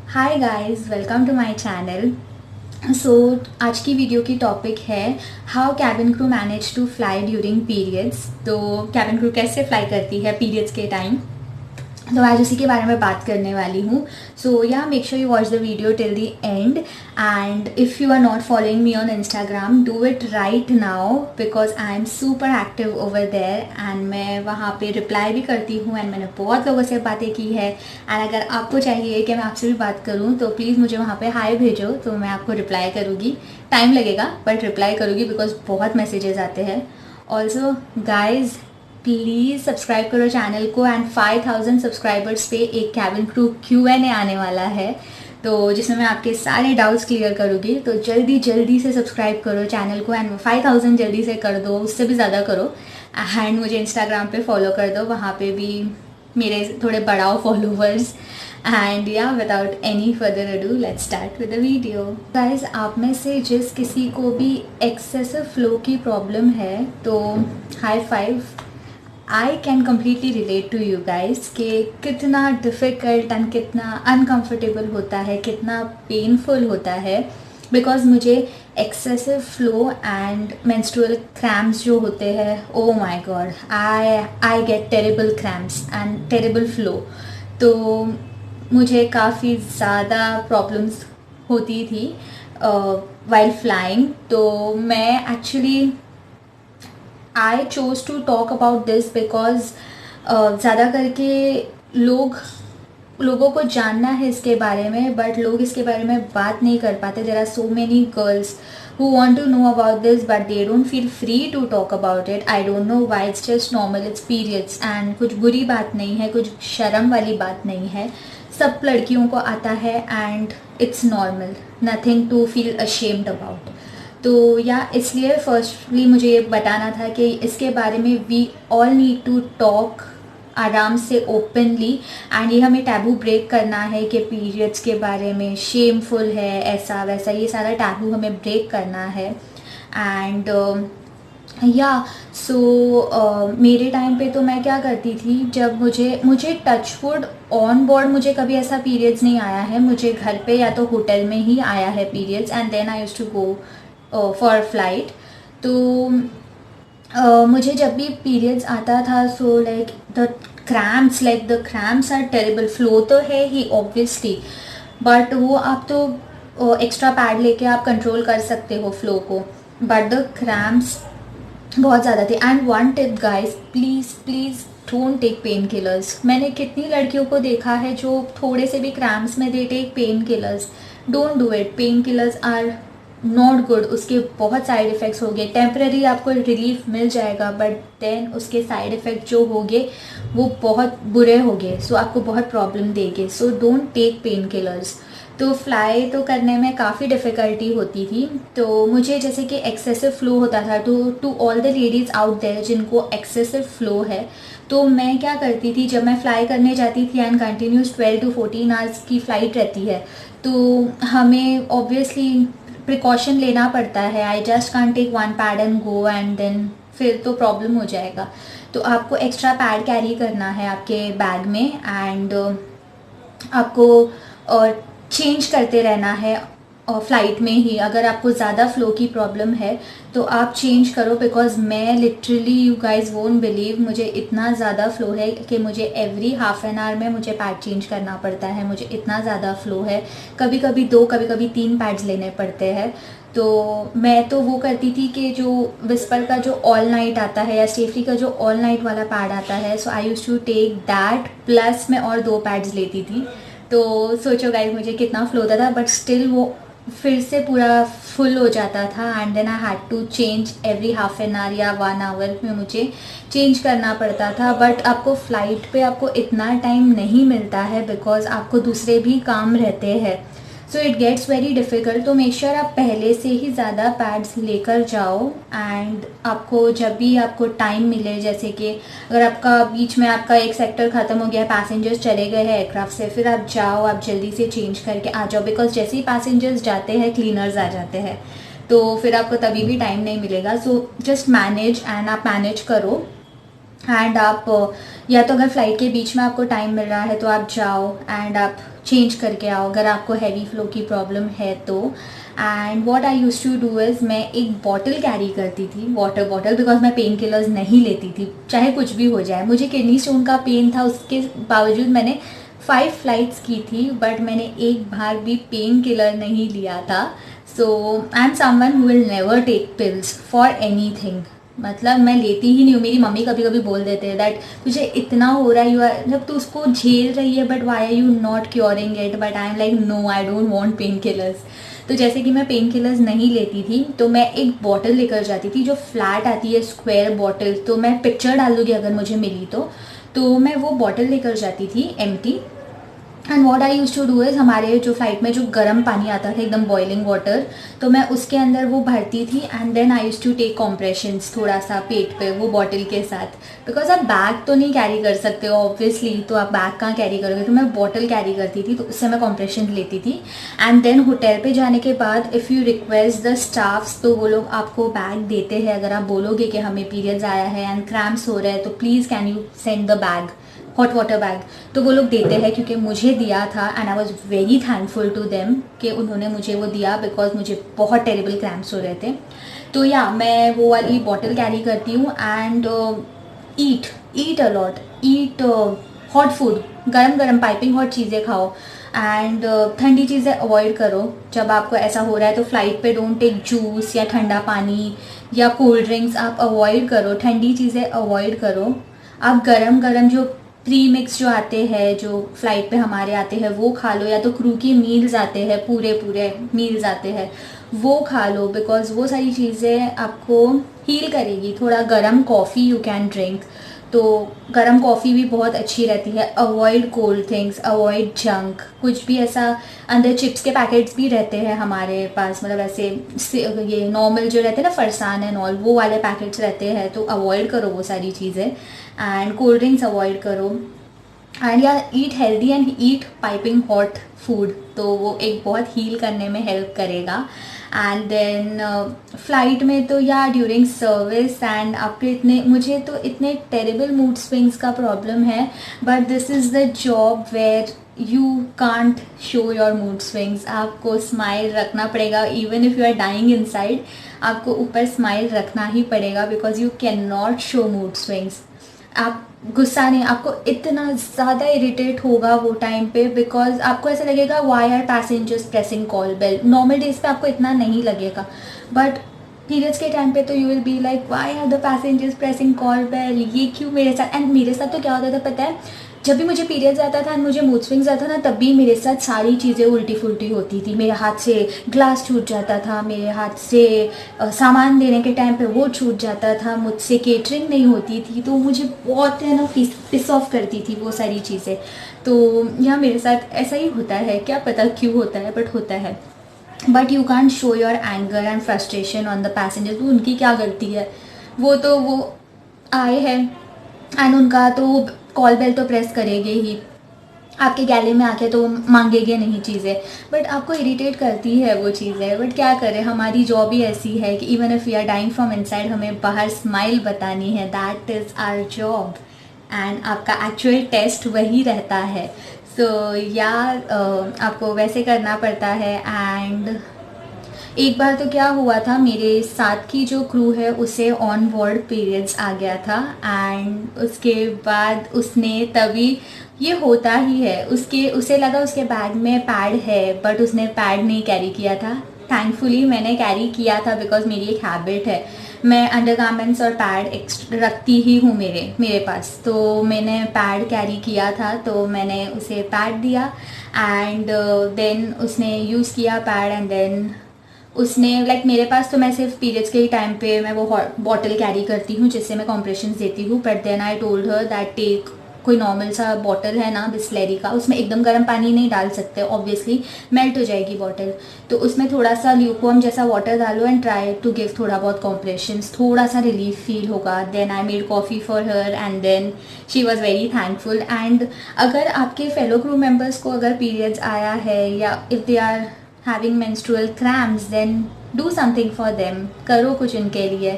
Hi guys, welcome to my channel. So आज की video की टॉपिक है how cabin crew manage to fly during periods. तो cabin crew कैसे fly करती है पीरियड्स के टाइम, तो आज उसी के बारे में बात करने वाली हूँ। So yeah make sure you watch the video till the end, and if you are not following me on Instagram, do it right now because I am super active over there and मैं वहाँ पे reply भी करती हूँ and मैंने बहुत लोगों से बातें की है। एंड अगर आपको चाहिए कि मैं आपसे भी बात करूँ तो प्लीज़ मुझे वहाँ पे हाय भेजो, तो मैं आपको रिप्लाई करूँगी। टाइम लगेगा बट रिप्लाई करूँगी बिकॉज बहुत मैसेजेस आते हैं। ऑल्सो गाइज, प्लीज़ सब्सक्राइब करो चैनल को एंड 5000 सब्सक्राइबर्स पे एक कैबिन क्रू Q&A आने वाला है, तो जिसमें मैं आपके सारे डाउट्स क्लियर करूँगी। तो जल्दी जल्दी से सब्सक्राइब करो चैनल को एंड 5000 जल्दी से कर दो, उससे भी ज़्यादा करो। एंड मुझे इंस्टाग्राम पे फॉलो कर दो, वहाँ पे भी मेरे थोड़े बढ़ाओ फॉलोवर्स। एंड या without any further ado let's start with the video. Guys, आप में से जिस किसी को भी एक्सेसिव फ्लो की प्रॉब्लम है तो high five, I can completely relate to you guys कि कितना डिफ़िकल्ट एंड कितना अनकम्फर्टेबल होता है, कितना पेनफुल होता है। बिकॉज मुझे excessive flow and menstrual cramps जो होते हैं, oh my god, I get terrible cramps and terrible flow. तो मुझे काफ़ी ज़्यादा प्रॉब्लम्स होती थी वाइल फ्लाइंग। तो मैं actually I chose to talk about this because ज़्यादा करके लोगों को जानना है इसके बारे में, बट लोग इसके बारे में बात नहीं कर पाते। There are so many girls who want to know about this but they don't feel free to talk about it. I don't know why, it's just normal, it's periods and कुछ बुरी बात नहीं है, कुछ शर्म वाली बात नहीं है, सब लड़कियों को आता है and it's normal, nothing to feel ashamed about। तो या इसलिए फर्स्टली मुझे ये बताना था कि इसके बारे में we all need to talk आराम से, ओपनली। एंड ये हमें टैबू ब्रेक करना है कि पीरियड्स के बारे में शेमफुल है, ऐसा वैसा, ये सारा टैबू हमें ब्रेक करना है। एंड या सो मेरे टाइम पे तो मैं क्या करती थी, जब मुझे टचवुड ऑन बोर्ड मुझे कभी ऐसा पीरियड्स नहीं आया है, मुझे घर पे या तो होटल में ही आया है periods and then I used to go for flight. तो मुझे जब भी पीरियड्स आता था, so like the cramps are terrible. Flow तो है ही ऑब्वियसली, बट वो आप तो एक्स्ट्रा पैड लेके आप कंट्रोल कर सकते हो फ्लो को, बट द क्रैम्प्स बहुत ज़्यादा थे। And one tip guys, please please don't take painkillers. मैंने कितनी लड़कियों को देखा है जो थोड़े से भी क्रैम्प्स में they take painkillers. Don't do it, painkillers are not good. उसके बहुत साइड इफ़ेक्ट्स हो गए, टेम्पररी आपको रिलीफ मिल जाएगा बट देन उसके साइड इफ़ेक्ट जो होंगे वो बहुत बुरे होंगे, सो आपको बहुत प्रॉब्लम देंगे। So don't take painkillers. तो फ्लाई तो करने में काफ़ी डिफ़िकल्टी होती थी। तो मुझे जैसे कि एक्सेसिव फ़्लो होता था, to all the ladies out there जिनको एक्सेसिव फ़्लो है, तो मैं क्या करती थी, जब मैं फ़्लाई करने जाती थी एंड कंटिन्यूस 12 to 14 आवर्स की फ़्लाइट रहती है, तो हमें ऑब्वियसली प्रिकॉशन लेना पड़ता है। I just can't take one pad and go and then फिर तो प्रॉब्लम हो जाएगा। तो आपको एक्स्ट्रा पैड कैरी करना है आपके बैग में एंड आपको चेंज करते रहना है फ़्लाइट में ही। अगर आपको ज़्यादा फ़्लो की प्रॉब्लम है तो आप चेंज करो, बिकॉज मैं literally, you guys won't believe, मुझे इतना ज़्यादा फ़्लो है कि मुझे एवरी हाफ एन आवर में मुझे पैड चेंज करना पड़ता है। मुझे इतना ज़्यादा फ़्लो है, कभी कभी 2 कभी कभी 3 पैड्स लेने पड़ते हैं। तो मैं तो वो करती थी कि जो विस्पर का जो ऑल नाइट आता है या सेफ्टी का जो ऑल नाइट वाला पैड आता है, so I used to take that, plus मैं और 2 पैड्स लेती थी। तो सोचो गाइस मुझे कितना फ्लो होता था, बट स्टिल वो फिर से पूरा फुल हो जाता था and then I had to change every half an hour या 1 आवर में मुझे चेंज करना पड़ता था। बट आपको फ़्लाइट पे आपको इतना टाइम नहीं मिलता है बिकॉज आपको दूसरे भी काम रहते हैं, so it gets very difficult. तो मेक श्योर आप पहले से ही ज़्यादा पैड्स लेकर जाओ एंड आपको जब भी आपको टाइम मिले, जैसे कि अगर आपका बीच में आपका एक सेक्टर ख़त्म हो गया है, पैसेंजर्स चले गए हैं एयरक्राफ्ट से, फिर आप जाओ, आप जल्दी से चेंज करके आ जाओ, बिकॉज जैसे ही पैसेंजर्स जाते हैं क्लीनर्स आ जाते हैं, तो फिर आपको तभी भी टाइम नहीं मिलेगा। सो जस्ट मैनेज एंड आप मैनेज करो एंड आप या तो अगर फ़्लाइट के बीच में आपको टाइम मिल रहा है तो आप जाओ एंड आप चेंज करके आओ अगर आपको हैवी फ्लो की प्रॉब्लम है तो। And what I use to do is मैं एक बॉटल कैरी करती थी, वाटर बॉटल, बिकॉज मैं पेन किलर्स नहीं लेती थी चाहे कुछ भी हो जाए। मुझे किडनी स्टोन का पेन था, उसके बावजूद मैंने 5 फ्लाइट्स की थी, बट मैंने एक बार भी पेन किलर नहीं लिया था। So I am someone who will never take pills for anything. मतलब मैं लेती ही नहीं हूँ। मेरी मम्मी कभी कभी बोल देते हैं दैट तुझे इतना हो रहा है, यू आर, जब तू उसको झेल रही है, but why are you not curing it. But I am like no, I don't want painkillers. तो जैसे कि मैं पेन किलर्स नहीं लेती थी तो मैं एक बॉटल लेकर जाती थी जो फ्लैट आती है, स्क्वायर बॉटल। तो मैं पिक्चर डाल दूँगी अगर मुझे मिली तो मैं वो बॉटल लेकर जाती थी empty. And what I use to do is हमारे जो फ्लाइट में जो गर्म पानी आता था एकदम बॉइलिंग वाटर, तो मैं उसके अंदर वो भरती थी। And then I use to take compressions थोड़ा सा पेट पे वो बॉटल के साथ, बिकॉज आप बैग तो नहीं कैरी कर सकते हो ऑब्वियसली, तो आप बैग कहाँ कैरी करोगे, तो मैं बॉटल कैरी करती थी, तो उससे मैं कॉम्प्रेशन लेती थी। एंड देन होटल पे जाने के बाद if you request the staffs तो वो लोग आपको बैग देते हैं। अगर आप बोलोगे कि हमें पीरियड्स आया है एंड क्रैम्प्स हो रहे हैं तो please can you send the bag, hot water bag, तो वो लोग देते हैं। क्योंकि मुझे दिया था and I was very thankful to them कि उन्होंने मुझे वो दिया, बिकॉज मुझे बहुत टेरेबल क्रैम्प्स हो रहे थे। तो या मैं वो वाली बॉटल कैरी करती हूँ। And eat allot, eat hot food, गरम गरम पाइपिंग हॉट चीज़ें खाओ। एंड ठंडी चीज़ें अवॉइड करो जब आपको ऐसा हो रहा है। तो फ्लाइट पे डोंट टेक जूस या ठंडा पानी या कोल्ड ड्रिंक्स, आप अवॉइड करो, ठंडी चीज़ें अवॉइड करो। आप गरम गरम जो प्री मिक्स जो आते हैं, जो फ्लाइट पे हमारे आते हैं, वो खा लो, या तो क्रू की मील्स आते हैं, पूरे पूरे मील्स आते हैं, वो खा लो, बिकॉज वो सारी चीज़ें आपको हील करेगी। थोड़ा गरम कॉफ़ी यू कैन ड्रिंक, तो गरम कॉफ़ी भी बहुत अच्छी रहती है। Avoid cold things, avoid junk, कुछ भी ऐसा। अंदर चिप्स के पैकेट्स भी रहते हैं हमारे पास, मतलब ऐसे ये नॉर्मल जो रहते हैं ना, फरसान एंड ऑल, वो वाले पैकेट्स रहते हैं, तो अवॉइड करो वो सारी चीज़ें। एंड कोल्ड ड्रिंक्स अवॉइड करो। एंड या eat healthy and eat piping hot food, तो वो एक बहुत हील करने में हेल्प करेगा। एंड देन फ्लाइट में तो या ड्यूरिंग सर्विस, एंड आपके इतने, मुझे तो इतने टेरेबल मूड स्विंग्स का प्रॉब्लम है, but this is the job where you can't show your mood swings. आपको स्माइल रखना पड़ेगा, even if you are dying inside, आपको ऊपर स्माइल रखना ही पड़ेगा, because you can not show mood swings. आप गुस्सा नहीं, आपको इतना ज़्यादा इरिटेट होगा वो टाइम पे, बिकॉज आपको ऐसा लगेगा why are passengers pressing call bell. Normal days पे आपको इतना नहीं लगेगा, बट पीरियड्स के टाइम पे तो you will be like why are the passengers pressing call bell, ये क्यों मेरे साथ। एंड मेरे साथ तो क्या होता था पता है, जब भी मुझे पीरियड्स आता था एंड मुझे मूड स्विंग्स आता ना, तब भी मेरे साथ सारी चीज़ें उल्टी फुल्टी होती थी। मेरे हाथ से ग्लास छूट जाता था, मेरे हाथ से सामान देने के टाइम पे वो छूट जाता था, मुझसे केटरिंग नहीं होती थी, तो मुझे बहुत है ना पिस ऑफ करती थी वो सारी चीज़ें। तो यहाँ मेरे साथ ऐसा ही होता है, क्या पता क्यों होता है, बट होता है। But you can't show your anger and frustration on the passenger. तो उनकी क्या गलती है, वो आए हैं एंड उनका तो कॉल बेल तो प्रेस करेंगे ही, आपके गैले में आके तो मांगेंगे नहीं चीज़ें, बट आपको इरिटेट करती है वो चीज़ें। बट क्या करें, हमारी जॉब ही ऐसी है कि even if we are dying from inside, हमें बाहर स्माइल बतानी है, that is our job. And आपका एक्चुअल टेस्ट वही रहता है। सो आपको वैसे करना पड़ता है। एंड एक बार तो क्या हुआ था, मेरे साथ की जो क्रू है उसे ऑन बोर्ड पीरियड्स आ गया था, एंड उसके बाद उसने तभी, ये होता ही है, उसे लगा उसके बैग में पैड है, बट उसने पैड नहीं कैरी किया था। थैंकफुली मैंने कैरी किया था, बिकॉज मेरी एक हैबिट है, मैं अंडरगारमेंट्स और पैड रखती ही हूँ मेरे पास। तो मैंने पैड कैरी किया था, तो मैंने उसे पैड दिया। एंड देन उसने यूज़ किया पैड, एंड देन उसने मेरे पास तो मैं सिर्फ पीरियड्स के ही टाइम पे मैं वो बॉटल कैरी करती हूँ जिससे मैं कॉम्प्रेशंस देती हूँ। But then I told her that take कोई नॉर्मल सा बॉटल है ना बिस्लेरी का, उसमें एकदम गर्म पानी नहीं डाल सकते, ऑब्वियसली मेल्ट हो जाएगी बॉटल, तो उसमें थोड़ा सा ल्यूकवार्म जैसा वाटर डालो एंड ट्राई टू गिव थोड़ा बहुत कॉम्प्रेशंस, थोड़ा सा रिलीफ फील होगा। Then I made coffee for her and then she was very thankful. And अगर आपके फेलो क्रू मेम्बर्स को अगर पीरियड्स आया है या if they are having menstrual cramps, then do something for them, करो कुछ उनके लिए।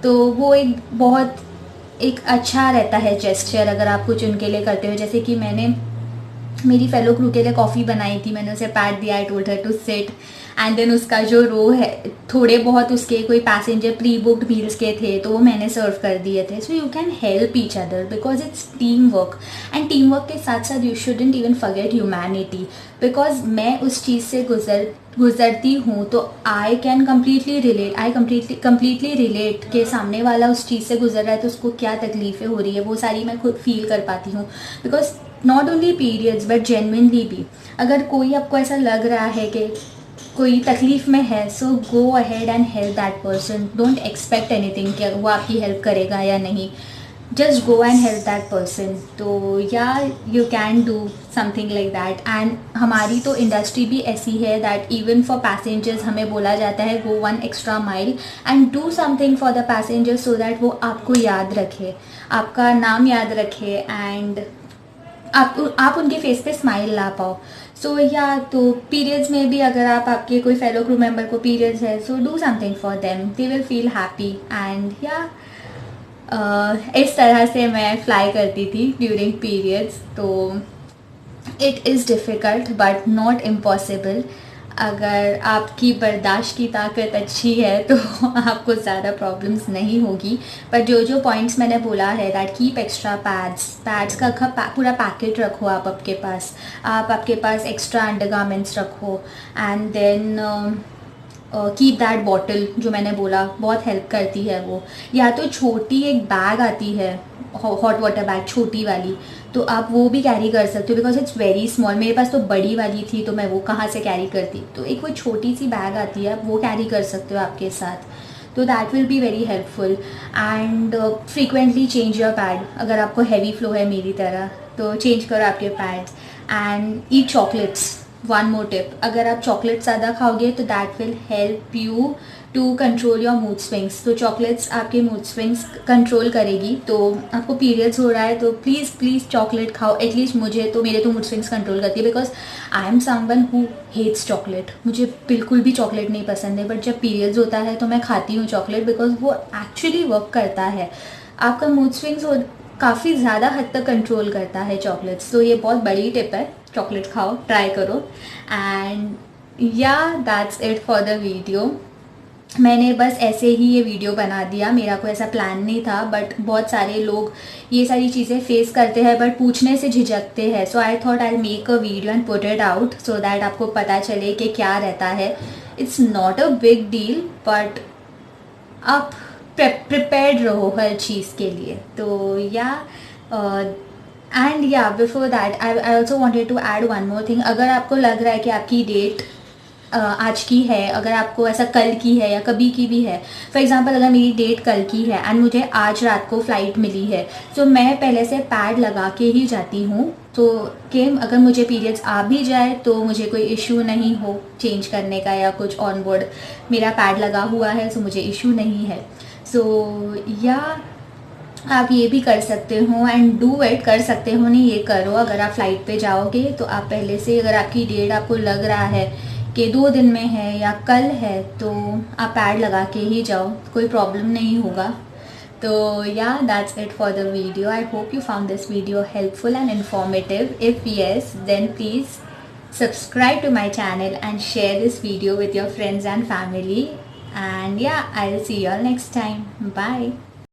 तो वो एक अच्छा रहता है जेस्चर, अगर आप कुछ उनके लिए करते हो। जैसे कि मैंने मेरी फेलो क्रू के लिए कॉफ़ी बनाई थी, मैंने उसे पैड दिया, I told her to sit, and then उसका जो रो है, थोड़े बहुत उसके कोई पैसेंजर प्री बुक्ड मील्स के थे तो वो मैंने सर्व कर दिए थे. So you can help each other because its team work. And team work के साथ साथ you shouldn't even forget humanity, because मैं उस चीज़ से गुजरती हूँ तो आई कैन कम्प्लीटली रिलेट के सामने वाला उस चीज़ से गुजर रहा है तो उसको क्या तकलीफ़ें हो रही है वो सारी मैं खुद फील कर पाती हूँ. Because not only periods but genuinely भी अगर कोई आपको ऐसा लग रहा है कि कोई तकलीफ़ में है, so go ahead and help that person. Don't expect anything कि वो आपकी हेल्प करेगा या नहीं. Just go and help that person. तो या you can do something like that. And हमारी तो इंडस्ट्री भी ऐसी है दैट इवन फॉर पैसेंजर्स हमें बोला जाता है गो 1 extra mile and do something for the passengers so that वो आपको याद रखे, आपका नाम याद रखे, एंड आप उनके फेस पे स्माइल ला पाओ. सो या तो पीरियड्स में भी अगर आपके कोई फेलो क्रू मेंबर को पीरियड्स है, so do something for them, they will feel happy. And या इस तरह से मैं फ्लाई करती थी ड्यूरिंग पीरियड्स. तो it is difficult but not impossible. अगर आपकी बर्दाश्त की ताकत अच्छी है तो आपको ज़्यादा प्रॉब्लम्स नहीं होगी. पर जो पॉइंट्स मैंने बोला है दैट कीप एक्स्ट्रा पैड्स का पूरा पैकेट रखो आप आपके पास. आपके पास एक्स्ट्रा अंडरगारमेंट्स रखो. And then keep that bottle जो मैंने बोला बहुत हेल्प करती है वो. या तो छोटी एक बैग आती है हॉट वाटर बैग छोटी वाली, तो आप वो भी कैरी कर सकते हो बिकॉज इट्स वेरी स्मॉल. मेरे पास तो बड़ी वाली थी तो मैं वो कहाँ से कैरी करती. तो एक वो छोटी सी बैग आती है, आप वो कैरी कर सकते हो आपके साथ. तो that will be very helpful. And frequently change your pad. अगर आपको हैवी फ्लो है मेरी तरह तो चेंज करो आपके pads. And eat chocolates. One more tip, अगर आप चॉकलेट ज़्यादा खाओगे तो that will help you to control your mood swings. तो चॉकलेट्स आपके मूड स्विंग्स कंट्रोल करेगी. तो आपको पीरियड्स हो रहा है तो प्लीज़ चॉकलेट खाओ. एटलीस्ट मेरे तो मूड स्विंग्स कंट्रोल करती है because I am someone who hates chocolate. मुझे बिल्कुल भी चॉकलेट नहीं पसंद है, बट जब पीरियड्स होता है तो मैं खाती हूँ चॉकलेट बिकॉज वो एक्चुअली वर्क करता है. आपका मूड स्विंग्स काफ़ी ज़्यादा हद तक कंट्रोल करता है चॉकलेट्स. तो ये बहुत बड़ी टिप है, चॉकलेट खाओ, ट्राई करो. एंड या that's it for the video. मैंने बस ऐसे ही ये वीडियो बना दिया, मेरा कोई ऐसा प्लान नहीं था. बट बहुत सारे लोग ये सारी चीज़ें फेस करते हैं बट पूछने से झिझकते हैं. So I thought I make a video and put it out so that आपको पता चले कि क्या रहता है. It's not a big deal but आप प्रिपेयर्ड रहो हर चीज़ के लिए. तो या एंड या before that I also wanted to add one more thing. अगर आपको लग रहा है कि आपकी डेट आज की है, अगर आपको ऐसा कल की है या कभी की भी है, फॉर एग्जांपल अगर मेरी डेट कल की है एंड मुझे आज रात को फ़्लाइट मिली है, तो मैं पहले से पैड लगा के ही जाती हूँ. तो कि अगर मुझे पीरियड्स आ भी जाए तो मुझे कोई इशू नहीं हो चेंज करने का या कुछ ऑन बोर्ड मेरा पैड लगा हुआ है, सो मुझे इशू नहीं है. सो या आप ये भी कर सकते हो एंड डू इट. कर सकते हो नहीं, ये करो. अगर आप फ्लाइट पे जाओगे तो आप पहले से, अगर आपकी डेट आपको लग रहा है कि 2 दिन में है या कल है, तो आप पैड लगा के ही जाओ, कोई प्रॉब्लम नहीं होगा. तो yeah that's it for the video. I hope you found this video helpful and informative. If yes then please subscribe to my channel and share this video with your friends and family. And yeah, I'll see you all next time. Bye.